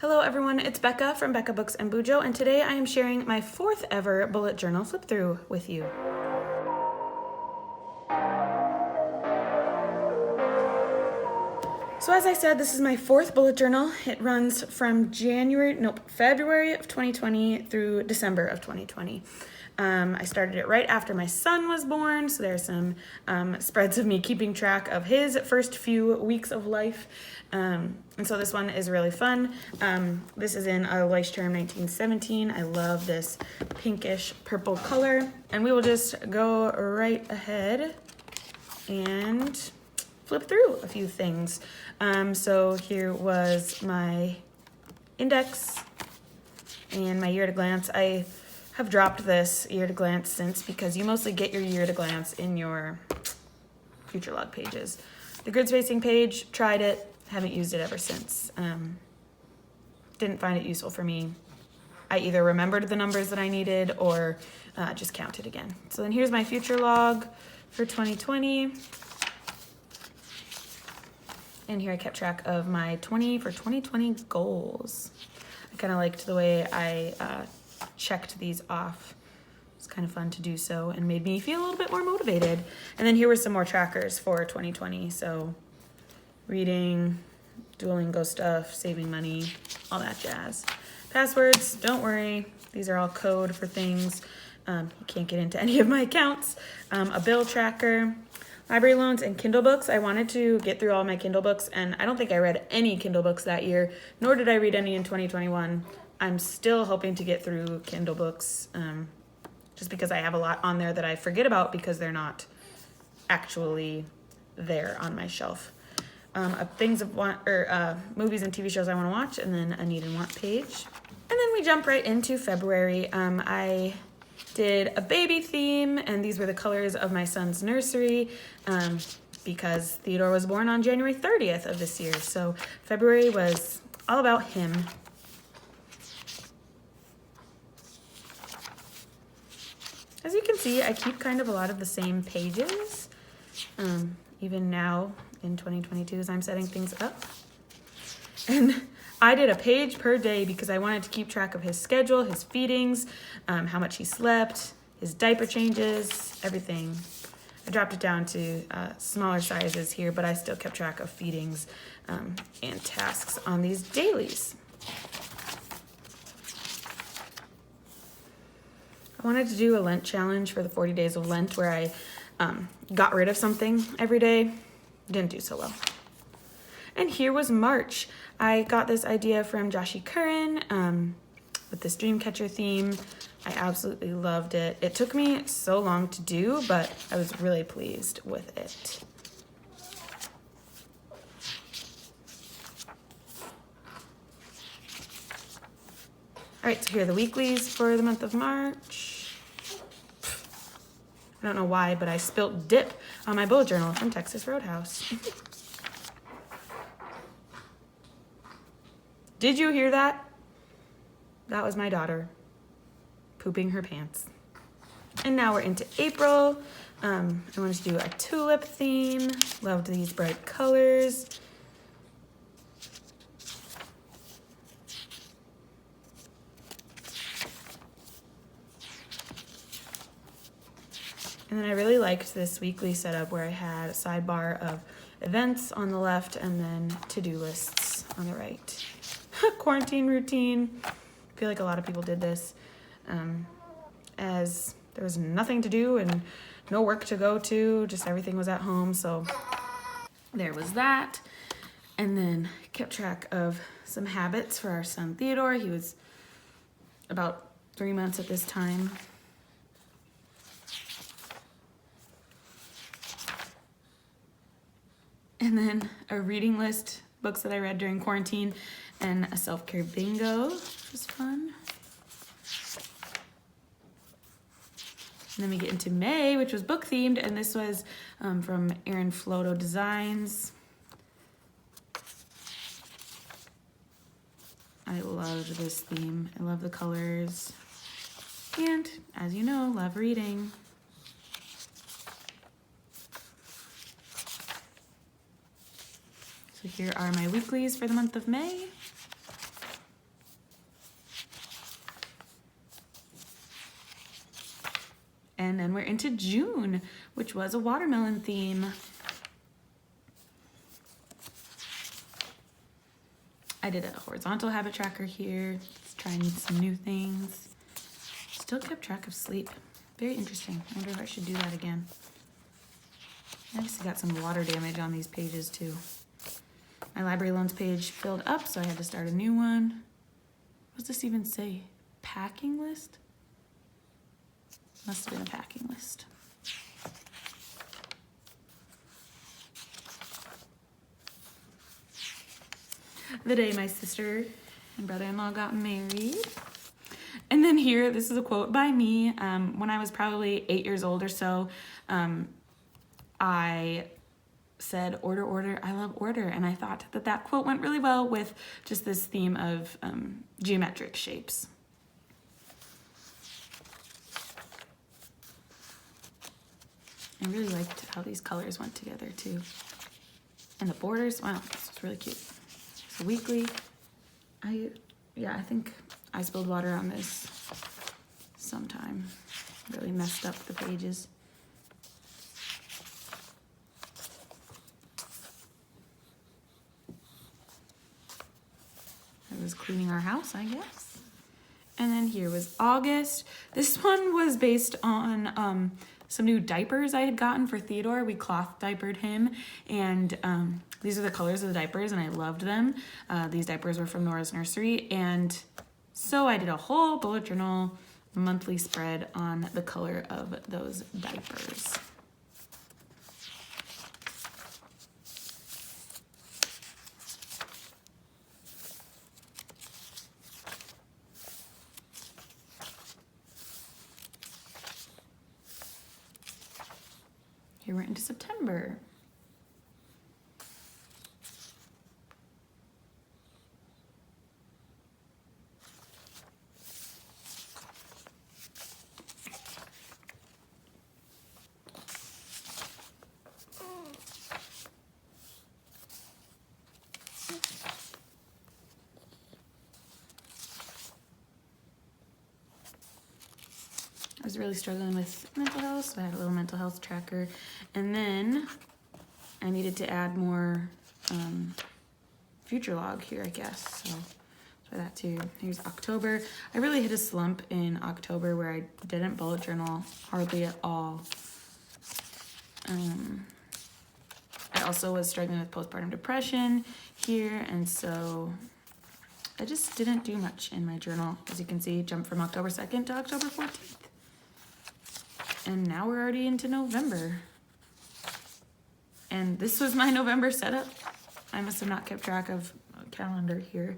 Hello everyone, it's Becca from Becca Books and Bujo, and today I am sharing my 4th ever bullet journal flip through with you. So as I said, this is my 4th bullet journal. It runs from February of 2020 through December of 2020. I started it right after my son was born, so there's some spreads of me keeping track of his first few weeks of life. And so this one is really fun. This is in a Leuchtturm 1917. I love this pinkish purple color. And we will just go right ahead and flip through a few things. So here was my index and my year at a glance. I have dropped this year at a glance since because you mostly get your year at a glance in your future log pages. The grid spacing page, tried it, haven't used it ever since. Didn't find it useful for me. I either remembered the numbers that I needed or just counted again. So then here's my future log for 2020. And here I kept track of my 2020 goals. I kind of liked the way I checked these off. It's kind of fun to do so and made me feel a little bit more motivated. And then here were some more trackers for 2020. So reading, Duolingo stuff, saving money, all that jazz. Passwords, don't worry. These are all code for things. You can't get into any of my accounts. A bill tracker, library loans, and Kindle books. I wanted to get through all my Kindle books, and I don't think I read any Kindle books that year, nor did I read any in 2021. I'm still hoping to get through Kindle books, just because I have a lot on there that I forget about because they're not actually there on my shelf. Things of movies and TV shows I want to watch, and then a need and want page. And then we jump right into February. I did a baby theme, and these were the colors of my son's nursery because Theodore was born on January 30th of this year. So February was all about him. As you can see, I keep kind of a lot of the same pages, even now in 2022 as I'm setting things up. And I did a page per day because I wanted to keep track of his schedule, his feedings, how much he slept, his diaper changes, everything. I dropped it down to smaller sizes here, but I still kept track of feedings and tasks on these dailies. I wanted to do a Lent challenge for the 40 days of Lent where I got rid of something every day. Didn't do so well. And here was March. I got this idea from JashiiCorrin with this Dreamcatcher theme. I absolutely loved it. It took me so long to do, but I was really pleased with it. All right, so here are the weeklies for the month of March. I don't know why, but I spilt dip on my bullet journal from Texas Roadhouse. Did you hear that? That was my daughter pooping her pants. And now we're into April. I wanted to do a tulip theme. Loved these bright colors. And then I really liked this weekly setup where I had a sidebar of events on the left and then to-do lists on the right. Quarantine routine. I feel like a lot of people did this as there was nothing to do and no work to go to, just everything was at home. So there was that. And then kept track of some habits for our son Theodore. He was about 3 months at this time. And then a reading list, books that I read during quarantine, and a self-care bingo, which was fun. And then we get into May, which was book themed, and this was from Erin Floto Designs. I love this theme. I love the colors. And as you know, love reading. So here are my weeklies for the month of May. And then we're into June, which was a watermelon theme. I did a horizontal habit tracker here, just trying some new things. Still kept track of sleep. Very interesting. I wonder if I should do that again. I obviously got some water damage on these pages too. My library loans page filled up, so I had to start a new one. What does this even say? Packing list? Must have been a packing list. The day my sister and brother-in-law got married. And then here, this is a quote by me. When I was probably 8 years old or so, I said, order, order, I love order. And I thought that that quote went really well with just this theme of geometric shapes. I really liked how these colors went together too. And the borders, wow, this was really cute. So weekly, I think I spilled water on this sometime. Really messed up the pages. I was cleaning our house, I guess. And then here was August. This one was based on some new diapers I had gotten for Theodore. We cloth diapered him, and these are the colors of the diapers, and I loved them. These diapers were from Nora's Nursery, and so I did a whole bullet journal monthly spread on the color of those diapers. Here we're into September. I was really struggling with mental health, so I had a little mental health tracker. And then I needed to add more future log here, I guess. So for that too. Here's October. I really hit a slump in October where I didn't bullet journal hardly at all. I also was struggling with postpartum depression here, and so I just didn't do much in my journal. As you can see, jumped from October 2nd to October 14th. And now we're already into November. And this was my November setup. I must have not kept track of a calendar here.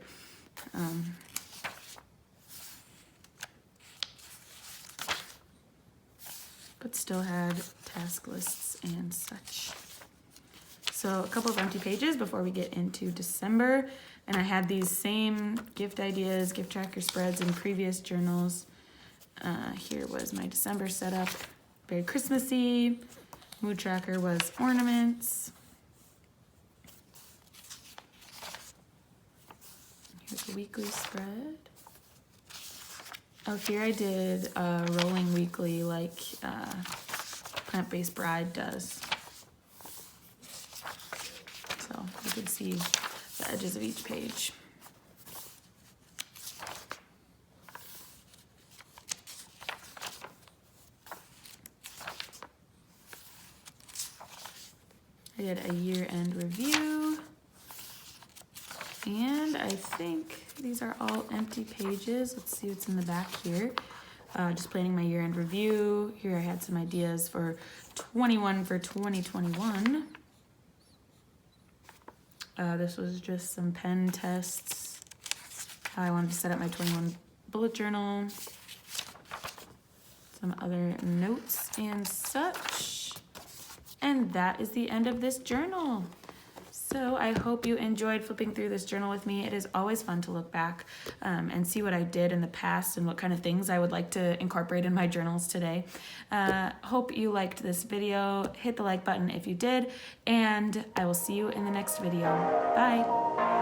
But still had task lists and such. So a couple of empty pages before we get into December. And I had these same gift ideas, gift tracker spreads in previous journals. Here was my December setup. Very Christmassy. Mood tracker was ornaments. Here's the weekly spread. Oh, here I did a rolling weekly like Plant-Based Bride does. So you can see the edges of each page. I did a year-end review, and I think these are all empty pages. Let's see what's in the back here. Just planning my year-end review. Here I had some ideas for 21 for 2021. This was just some pen tests. How I wanted to set up my 21 bullet journal. Some other notes and such. And that is the end of this journal. So I hope you enjoyed flipping through this journal with me. It is always fun to look back and see what I did in the past and what kind of things I would like to incorporate in my journals today. Hope you liked this video. Hit the like button if you did, and I will see you in the next video. Bye.